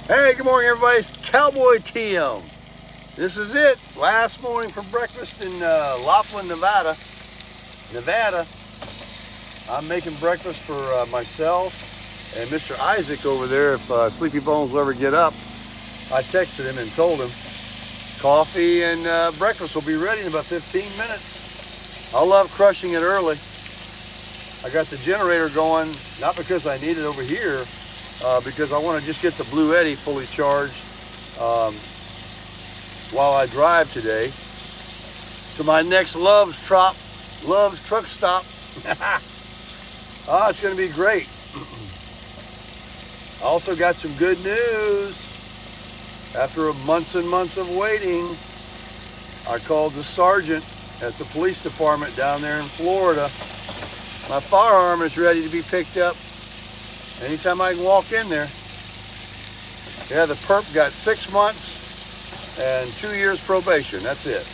Hey, good morning, everybody. It's Cowboy TM. This is it. Last morning for breakfast in Laughlin, Nevada. I'm making breakfast for myself and Mr. Isaac over there. If Sleepy Bones will ever get up, I texted him and told him coffee and breakfast will be ready in about 15 minutes. I love crushing it early. I got the generator going, not because I need it over here, because I want to just get the Blue Eddy fully charged while I drive today to my next Love's truck stop. It's going to be great. I also got some good news. After months and months of waiting, I called the sergeant at the police department down there in Florida. My firearm is ready to be picked up anytime I can walk in there. Yeah, the perp got 6 months and 2 years probation. That's it.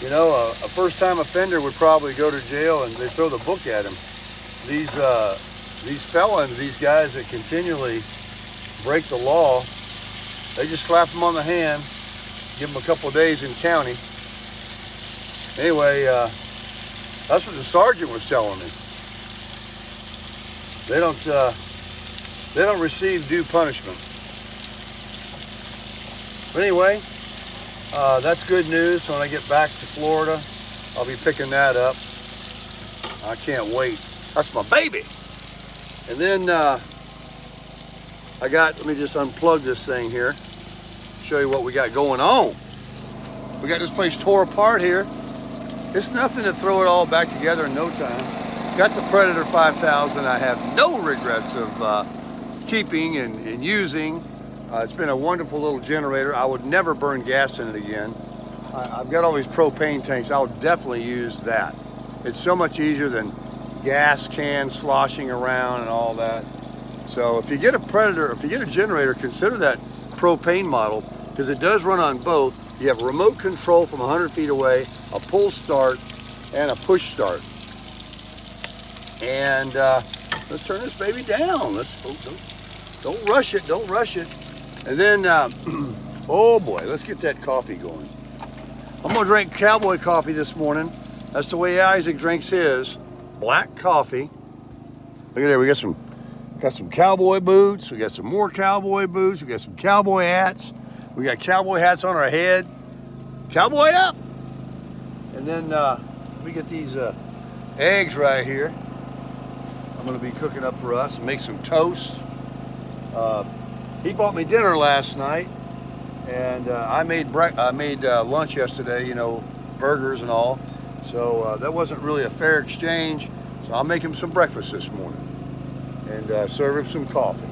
You know, a first-time offender would probably go to jail and they throw the book at him. These felons, these guys that continually break the law, they just slap them on the hand, give them a couple of days in county. Anyway, that's what the sergeant was telling me. They don't receive due punishment. But anyway, that's good news. When I get back to Florida, I'll be picking that up. I can't wait. That's my baby. And then let me just unplug this thing here, show you what we got going on. We got this place tore apart here. It's nothing to throw it all back together in no time. Got the Predator 5000. I have no regrets of keeping and using. It's been a wonderful little generator. I would never burn gas in it again. I've got all these propane tanks. I'll definitely use that. It's so much easier than gas cans sloshing around and all that. So if you get a Predator, if you get a generator, consider that propane model, because it does run on both. You have remote control from 100 feet away, a pull start, and a push start. And let's turn this baby down. Don't rush it. Don't rush it. And then, oh boy, let's get that coffee going. I'm gonna drink cowboy coffee this morning. That's the way Isaac drinks his. Black coffee. Look at there, we got some cowboy boots. We got some more cowboy boots. We got some cowboy hats. We got cowboy hats on our head. Cowboy up. And then we get these eggs right here. I'm gonna be cooking up for us and make some toast. He bought me dinner last night, and I made lunch yesterday, you know, burgers and all. So that wasn't really a fair exchange. So I'll make him some breakfast this morning and serve him some coffee.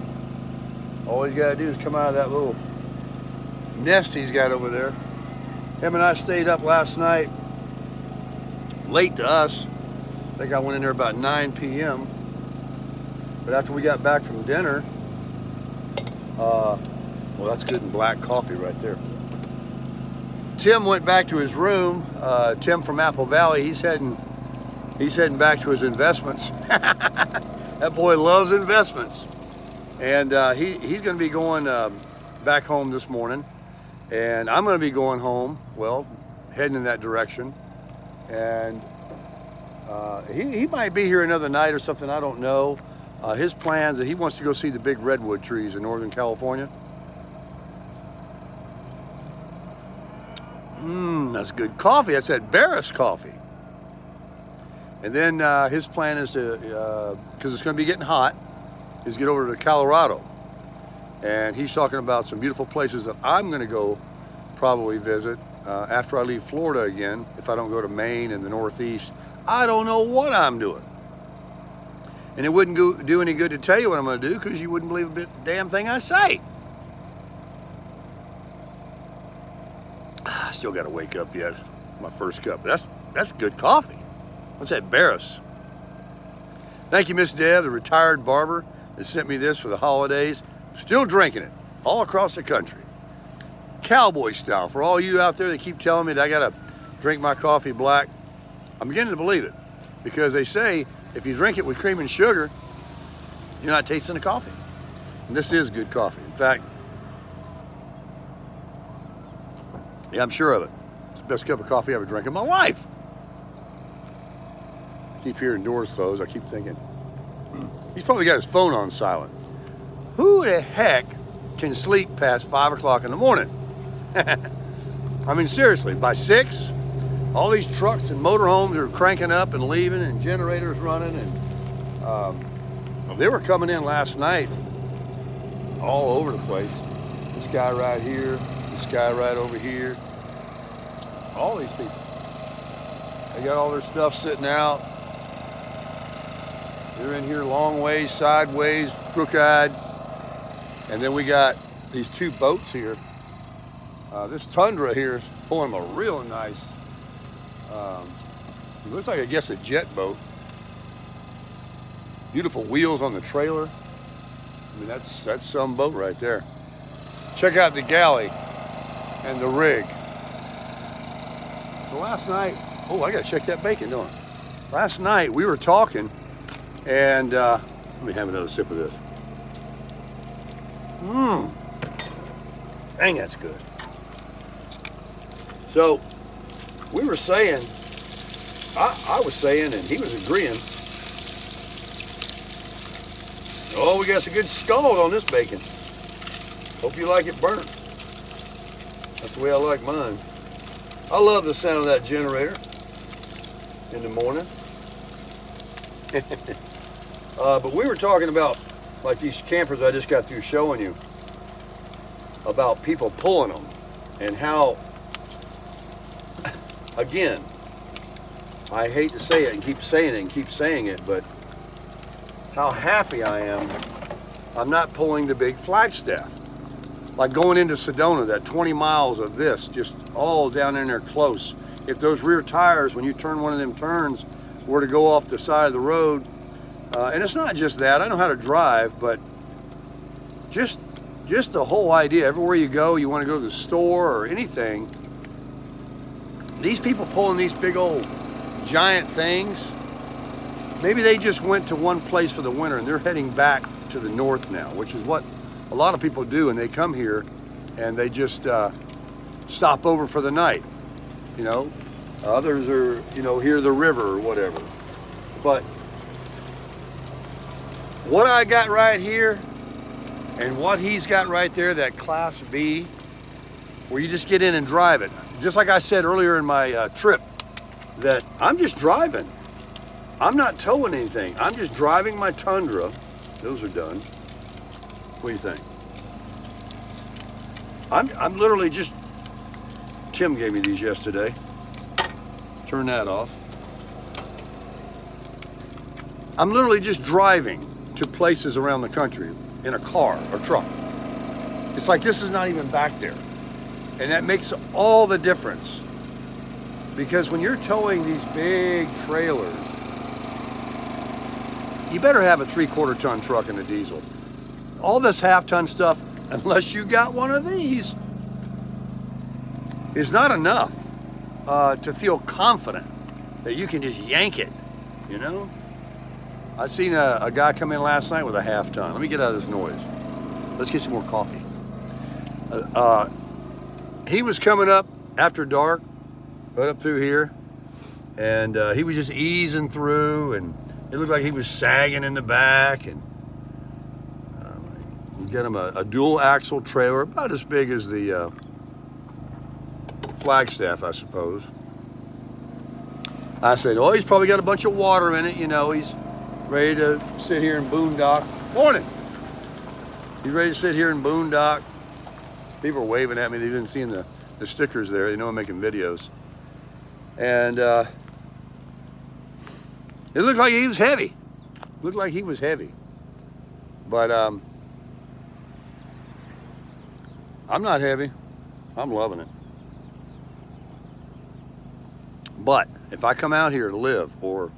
All he's got to do is come out of that little nest he's got over there. Him and I stayed up last night, late to us. I think I went in there about 9 p.m. But after we got back from dinner, well, that's good and black coffee right there. Tim went back to his room. Tim from Apple Valley, he's heading back to his investments. That boy loves investments. And he's going to be going back home this morning. And I'm going to be going home, well, heading in that direction. And he might be here another night or something, I don't know. His plans that he wants to go see the big redwood trees in Northern California. That's good coffee. That's that Barris coffee. And then his plan is to, because it's going to be getting hot, is get over to Colorado. And he's talking about some beautiful places that I'm going to go probably visit after I leave Florida again. If I don't go to Maine and the Northeast, I don't know what I'm doing. And it wouldn't do any good to tell you what I'm going to do, because you wouldn't believe a damn thing I say. I still got to wake up yet. My first cup. That's good coffee. What's that, Barris? Thank you, Miss Deb, the retired barber that sent me this for the holidays. Still drinking it all across the country. Cowboy style. For all you out there that keep telling me that I got to drink my coffee black, I'm beginning to believe it, because they say if you drink it with cream and sugar, you're not tasting the coffee. And this is good coffee. In fact, yeah, I'm sure of it. It's the best cup of coffee I ever drank in my life. I keep hearing doors close. I keep thinking, he's probably got his phone on silent. Who the heck can sleep past 5 o'clock in the morning? I mean, seriously, by 6, all these trucks and motorhomes are cranking up and leaving and generators running. And they were coming in last night all over the place. This guy right here, this guy right over here. All these people. They got all their stuff sitting out. They're in here long ways, sideways, crooked. And then we got these 2 boats here. This Tundra here is pulling a real nice, it looks like, I guess, a jet boat. Beautiful wheels on the trailer. I mean, that's some boat right there. Check out the galley and the rig. So last night, oh, I gotta check that bacon, don't I? Last night we were talking, and let me have another sip of this. Dang, that's good. So we were saying, I was saying, and he was agreeing, oh, we got some good scald on this bacon. Hope you like it burnt. That's the way I like mine. I love the sound of that generator in the morning. But we were talking about, like, these campers I just got through showing you, about people pulling them and how, again, I hate to say it and keep saying it, but how happy I am I'm not pulling the big Flagstaff. Like going into Sedona, that 20 miles of this, just all down in there close. If those rear tires, when you turn one of them turns, were to go off the side of the road, and it's not just that, I know how to drive, but just the whole idea, everywhere you go, you want to go to the store or anything, these people pulling these big old giant things, maybe they just went to one place for the winter and they're heading back to the north now, which is what a lot of people do, and they come here and they just stop over for the night. You know, others are, you know, hear the river or whatever. But what I got right here and what he's got right there, that Class B, where you just get in and drive it. Just like I said earlier in my trip, that I'm just driving. I'm not towing anything. I'm just driving my Tundra. Those are done. What do you think? I'm literally just, Tim gave me these yesterday. Turn that off. I'm literally just driving to places around the country in a car or truck. It's like this is not even back there. And that makes all the difference. Because when you're towing these big trailers, you better have a 3/4 ton truck and a diesel. All this 1/2 ton stuff, unless you got one of these, is not enough to feel confident that you can just yank it, you know? I seen a guy come in last night with a 1/2 ton. Let me get out of this noise. Let's get some more coffee. He was coming up after dark, right up through here, and he was just easing through, and it looked like he was sagging in the back, and you get him a dual axle trailer, about as big as the Flagstaff, I suppose. I said, oh, he's probably got a bunch of water in it, you know, he's ready to sit here and boondock. Morning! He's ready to sit here and boondock. People are waving at me, they've been seeing the stickers there, they know I'm making videos. And it looked like he was heavy. Looked like he was heavy. But I'm not heavy. I'm loving it. But if I come out here to live or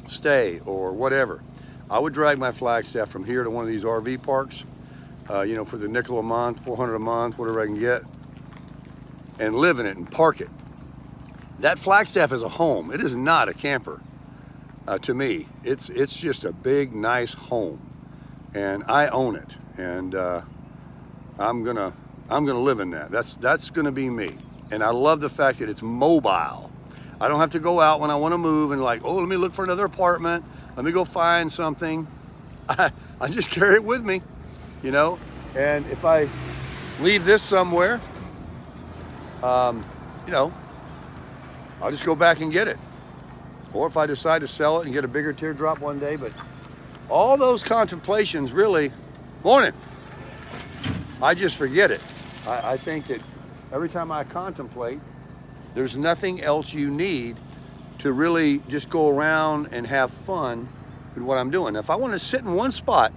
stay or whatever, I would drag my Flagstaff from here to one of these RV parks, you know, for the nickel a month, $400 a month, whatever I can get, and live in it and park it. That Flagstaff is a home. It is not a camper. To me, it's just a big, nice home, and I own it. and I'm gonna live in that. That's gonna be me. And I love the fact that it's mobile. I don't have to go out when I want to move and like, oh, let me look for another apartment. Let me go find something. I just carry it with me, you know. And if I leave this somewhere, you know, I'll just go back and get it. Or if I decide to sell it and get a bigger teardrop one day. But all those contemplations really, morning, I just forget it. I think that every time I contemplate, there's nothing else you need to really just go around and have fun with what I'm doing. If I want to sit in one spot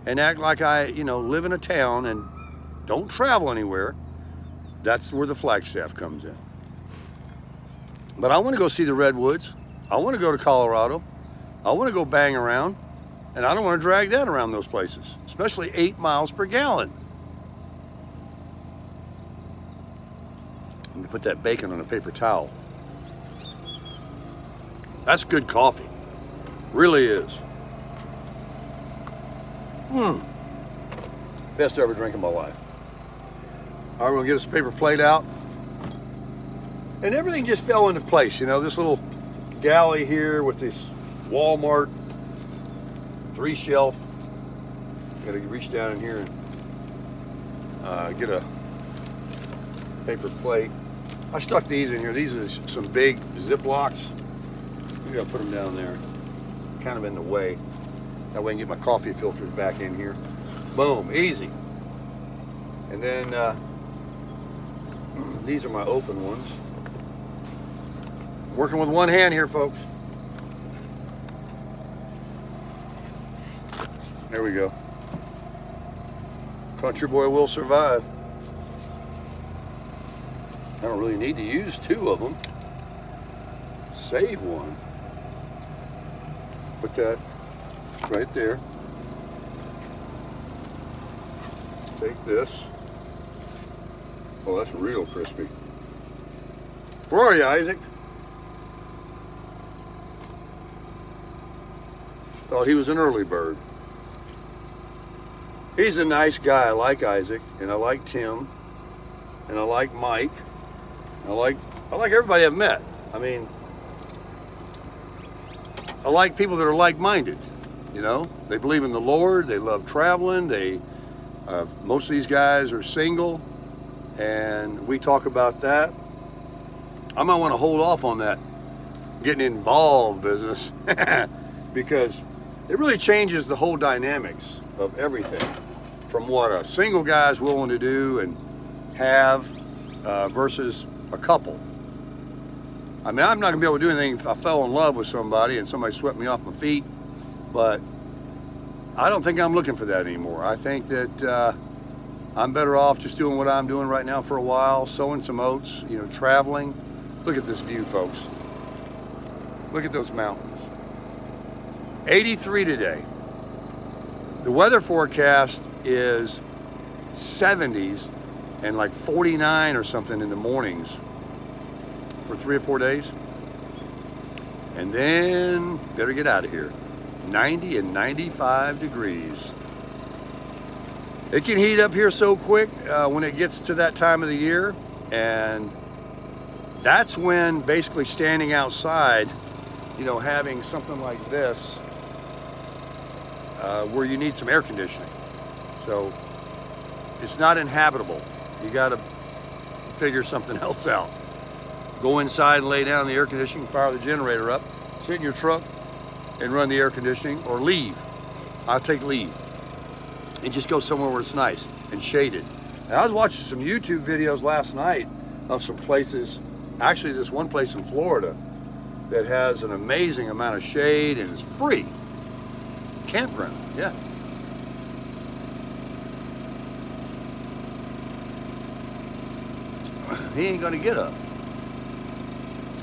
and act like I, you know, live in a town and don't travel anywhere, that's where the Flagstaff comes in. But I want to go see the redwoods. I want to go to Colorado. I want to go bang around, and I don't want to drag that around those places, especially 8 miles per gallon. Let me put that bacon on a paper towel. That's good coffee. Really is. Best ever drink in my life. All right, we're gonna get us a paper plate out. And everything just fell into place, you know, this little galley here with this Walmart 3-shelf. Gotta reach down in here and get a paper plate. I stuck these in here. These are some big Ziplocs. We gotta put them down there, kind of in the way. That way I can get my coffee filters back in here. Boom, easy. And then these are my open ones. Working with one hand here, folks. There we go. Country boy will survive. I don't really need to use 2 of them. Save one. Put that right there. Take this. Oh, that's real crispy. Where are you, Isaac? Thought he was an early bird. He's a nice guy. I like Isaac, and I like Tim, and I like Mike. I like everybody I've met. I mean, I like people that are like-minded. You know, they believe in the Lord. They love traveling. Most of these guys are single, and we talk about that. I might want to hold off on that getting involved business because it really changes the whole dynamics of everything from what a single guy is willing to do and have versus a couple. I mean, I'm not gonna be able to do anything if I fell in love with somebody and somebody swept me off my feet, but I don't think I'm looking for that anymore. I think that I'm better off just doing what I'm doing right now for a while, sowing some oats, you know, traveling. Look at this view, folks. Look at those mountains. 83 today. The weather forecast is 70s and like 49 or something in the mornings for 3 or 4 days. And then better get out of here. 90 and 95 degrees. It can heat up here so quick when it gets to that time of the year, and that's when basically standing outside, you know, having something like this where you need some air conditioning. So it's not inhabitable. You got to figure something else out. Go inside and lay down in the air conditioning, fire the generator up, sit in your truck and run the air conditioning, or leave. I'll take leave and just go somewhere where it's nice and shaded. Now, I was watching some YouTube videos last night of some places, actually this one place in Florida that has an amazing amount of shade and is free. Campground, yeah. He ain't gonna get up.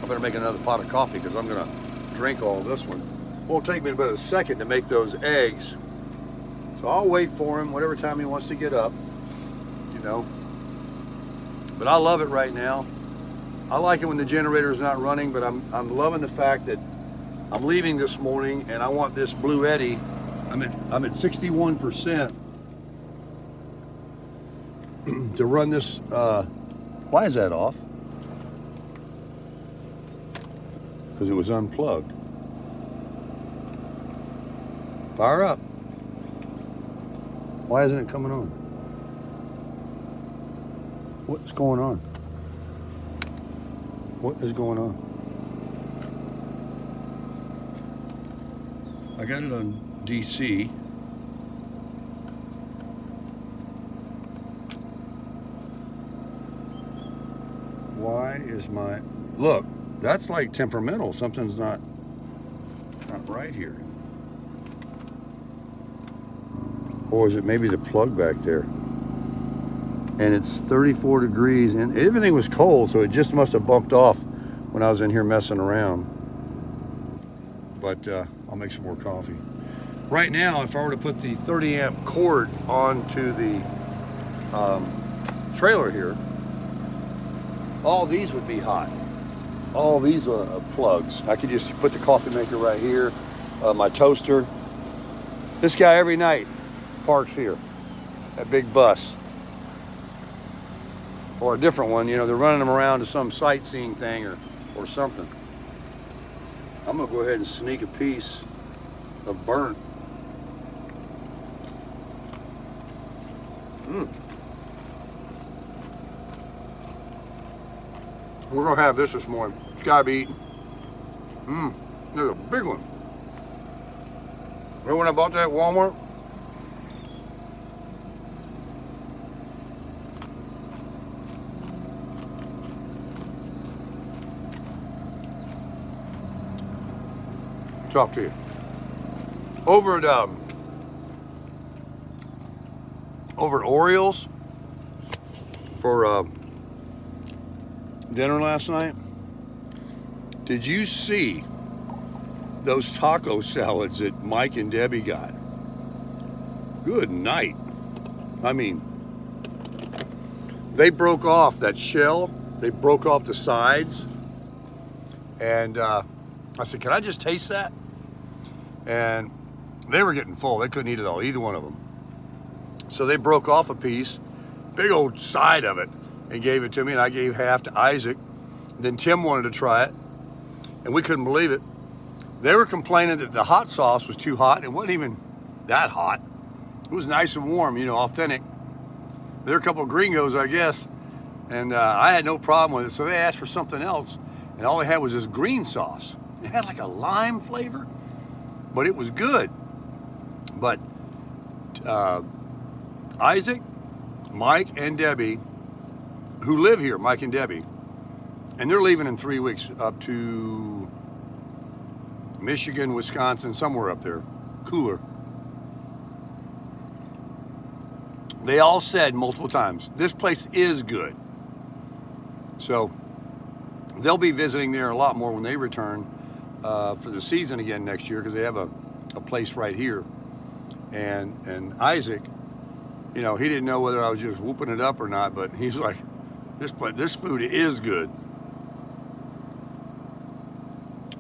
I better make another pot of coffee because I'm gonna drink all this one. Won't take me but a second to make those eggs. So I'll wait for him whatever time he wants to get up, you know. But I love it right now. I like it when the generator is not running, but I'm loving the fact that I'm leaving this morning and I want this Blue Eddy. I'm at 61%. to run this. Why is that off? Because it was unplugged. Fire up. Why isn't it coming on? What's going on? What is going on? I got it on DC. Why is my... Look, that's like temperamental. Something's not right here. Or is it maybe the plug back there? And it's 34 degrees and everything was cold, so it just must have bumped off when I was in here messing around. But I'll make some more coffee. Right now, if I were to put the 30 amp cord onto the trailer here, all these would be hot. All these plugs. I could just put the coffee maker right here, my toaster. This guy every night parks here, that big bus. Or a different one, you know, they're running them around to some sightseeing thing or something. I'm gonna go ahead and sneak a piece of burnt. We're gonna have this morning. It's gotta be eaten. There's a big one. Remember when I bought that at Walmart? Talk to you. Over at Orioles for dinner last night. Did you see those taco salads that Mike and Debbie got? Good night. I mean, they broke off that shell. They broke off the sides. And I said, can I just taste that? And they were getting full. They couldn't eat it all, either one of them. So they broke off a piece, big old side of it, and gave it to me, and I gave half to Isaac. Then Tim wanted to try it, and we couldn't believe it. They were complaining that the hot sauce was too hot, and it wasn't even that hot. It was nice and warm, you know, authentic. There were a couple of gringos, I guess, and I had no problem with it, so they asked for something else, and all they had was this green sauce. It had like a lime flavor, but it was good. But Isaac, Mike, and Debbie, who live here, Mike and Debbie, and they're leaving in 3 weeks up to Michigan, Wisconsin, somewhere up there, cooler. They all said multiple times, this place is good. So they'll be visiting there a lot more when they return for the season again next year, because they have a place right here. And Isaac, you know, he didn't know whether I was just whooping it up or not, but he's like, this food is good.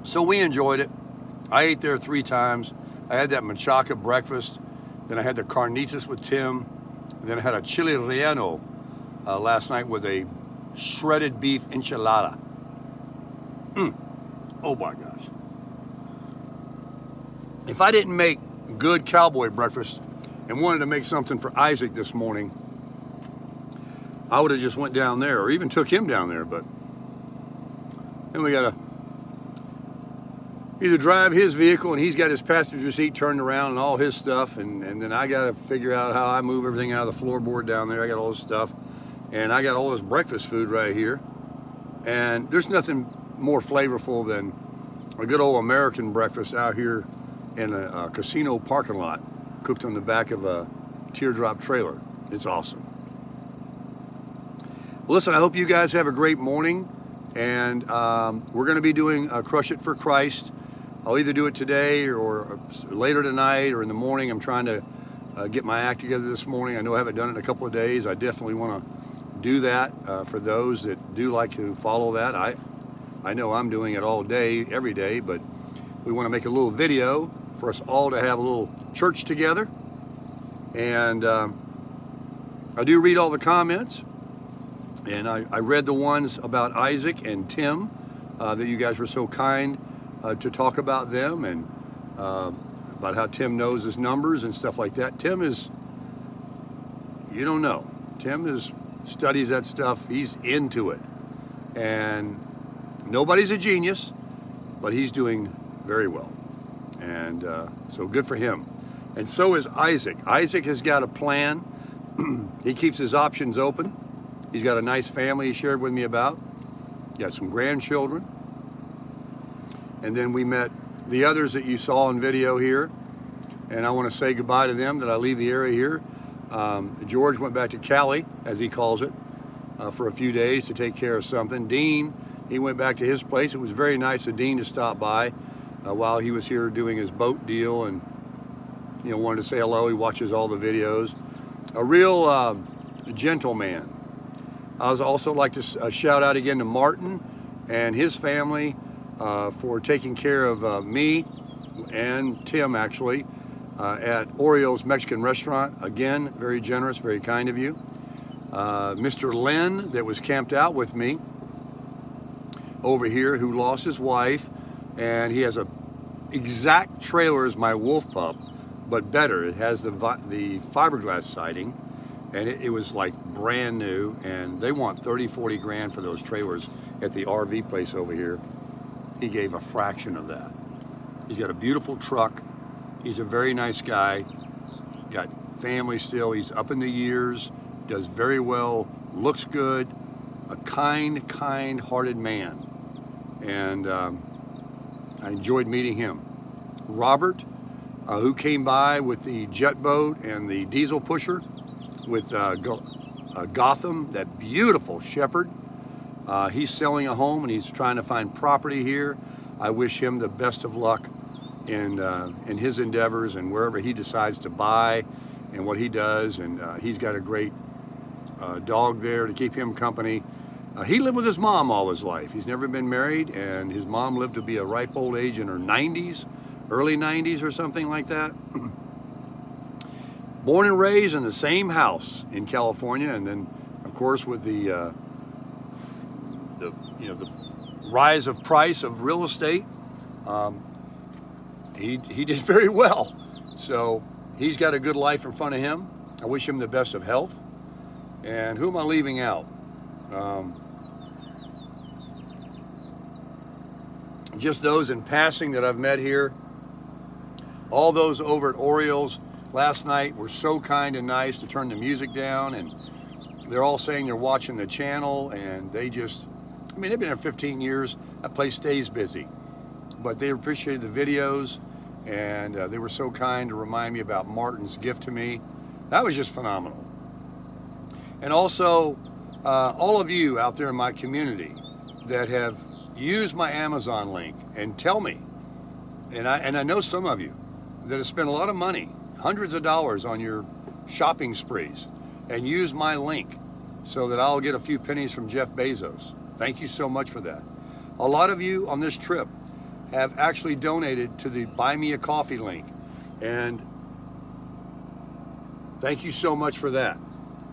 So we enjoyed it. I ate there 3 times. I had that machaca breakfast. Then I had the carnitas with Tim. And then I had a chili relleno last night with a shredded beef enchilada. Oh my gosh. If I didn't make good cowboy breakfast and wanted to make something for Isaac this morning, I would have just went down there, or even took him down there. But then we gotta either drive his vehicle, and he's got his passenger seat turned around and all his stuff, and then I gotta figure out how I move everything out of the floorboard down there. I got all this stuff, and I got all this breakfast food right here, and there's nothing more flavorful than a good old American breakfast out here in a casino parking lot, cooked on the back of a teardrop trailer. It's awesome. Well, listen, I hope you guys have a great morning, and we're going to be doing Crush It for Christ. I'll either do it today or later tonight or in the morning. I'm trying to get my act together this morning. I know I haven't done it in a couple of days. I definitely want to do that for those that do like to follow that. I know I'm doing it all day, every day, but we want to make a little video for us all to have a little church together. And I do read all the comments, and I read the ones about Isaac and Tim, that you guys were so kind to talk about them, and about how Tim knows his numbers and stuff like that. Tim is, you don't know, Tim studies that stuff. He's into it, and nobody's a genius, but he's doing very well, and so good for him. And so is Isaac. Isaac has got a plan. He keeps his options open. He's got a nice family he shared with me about. Got some grandchildren. And then we met the others that you saw in video here. And I want to say goodbye to them that I leave the area here. George went back to Cali, as he calls it, for a few days to take care of something. Dean, he went back to his place. It was very nice of Dean to stop by while he was here doing his boat deal, and wanted to say hello. He watches all the videos. A real gentleman. I would also like to shout out again to Martin and his family for taking care of me and Tim, actually, at Oriole's Mexican restaurant. Again, very generous, very kind of you. Mr. Lynn, that was camped out with me over here, who lost his wife, and he has a exact trailer as my wolf pup, but better. It has the fiberglass siding, and it was like brand new, and they want 30-40 grand for those trailers at the RV place over here. He gave a fraction of that. He's got a beautiful truck. He's a very nice guy. Got family still. He's up in the years, does very well, looks good, a kind-hearted man. And I enjoyed meeting him. Robert, who came by with the jet boat and the diesel pusher with Gotham, that beautiful shepherd. He's selling a home and he's trying to find property here. I wish him the best of luck in his endeavors and wherever he decides to buy and what he does. And he's got a great dog there to keep him company. He lived with his mom all his life. He's never been married, and his mom lived to be a ripe old age in her 90s, early 90s or something like that. Born and raised in the same house in California, and then, of course, with the rise of price of real estate, he did very well. So he's got a good life in front of him. I wish him the best of health. And who am I leaving out? Just those in passing that I've met here. All those over at Orioles last night were so kind and nice to turn the music down, and they're all saying they're watching the channel, and they just, they've been there 15 years. That place stays busy. But they appreciated the videos, and they were so kind to remind me about Martin's gift to me. That was just phenomenal. And also, all of you out there in my community that have used my Amazon link and tell me, and I know some of you that have spent a lot of money, hundreds of dollars on your shopping sprees, and use my link so that I'll get a few pennies from Jeff Bezos. Thank you so much for that. A lot of you on this trip have actually donated to the Buy Me a Coffee link, and thank you so much for that.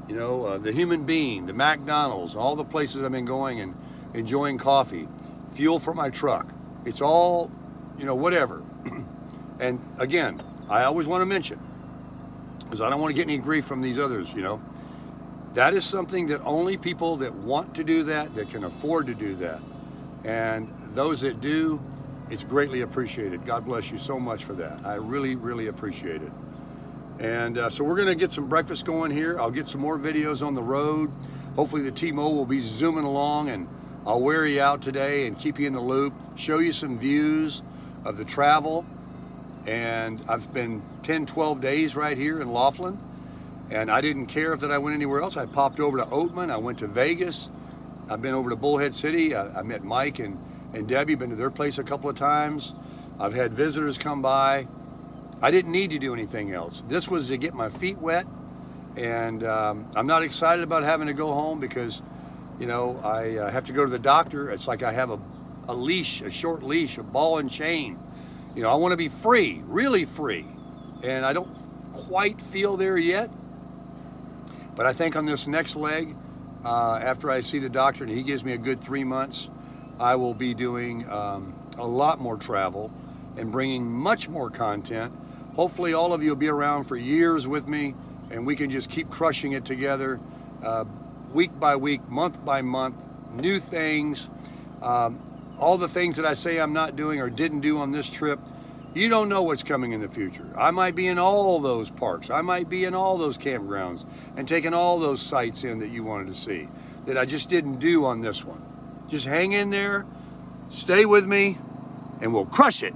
The Human Bean, the McDonald's, all the places I've been going and enjoying coffee, fuel for my truck. It's all, whatever. And again, I always want to mention, because I don't want to get any grief from these others, that is something that only people that want to do that can afford to do that. And those that do, it's greatly appreciated. God bless you so much for that. I really, really appreciate it. And so we're going to get some breakfast going here. I'll get some more videos on the road. Hopefully the T-Mobile will be zooming along, and I'll wear you out today and keep you in the loop, show you some views of the travel. And I've been 10, 12 days right here in Laughlin, and I didn't care if that I went anywhere else. I popped over to Oatman. I went to Vegas. I've been over to Bullhead City. I met Mike and Debbie, been to their place a couple of times. I've had visitors come by. I didn't need to do anything else. This was to get my feet wet, and I'm not excited about having to go home because, I have to go to the doctor. It's like I have a leash, a short leash, a ball and chain. I want to be free, really free, and I don't quite feel there yet. But I think on this next leg, after I see the doctor and he gives me a good 3 months, I will be doing a lot more travel and bringing much more content. Hopefully all of you will be around for years with me, and we can just keep crushing it together, week by week, month by month, new things. All the things that I say I'm not doing or didn't do on this trip, you don't know what's coming in the future. I might be in all those parks. I might be in all those campgrounds and taking all those sites in that you wanted to see that I just didn't do on this one. Just hang in there, stay with me, and we'll crush it.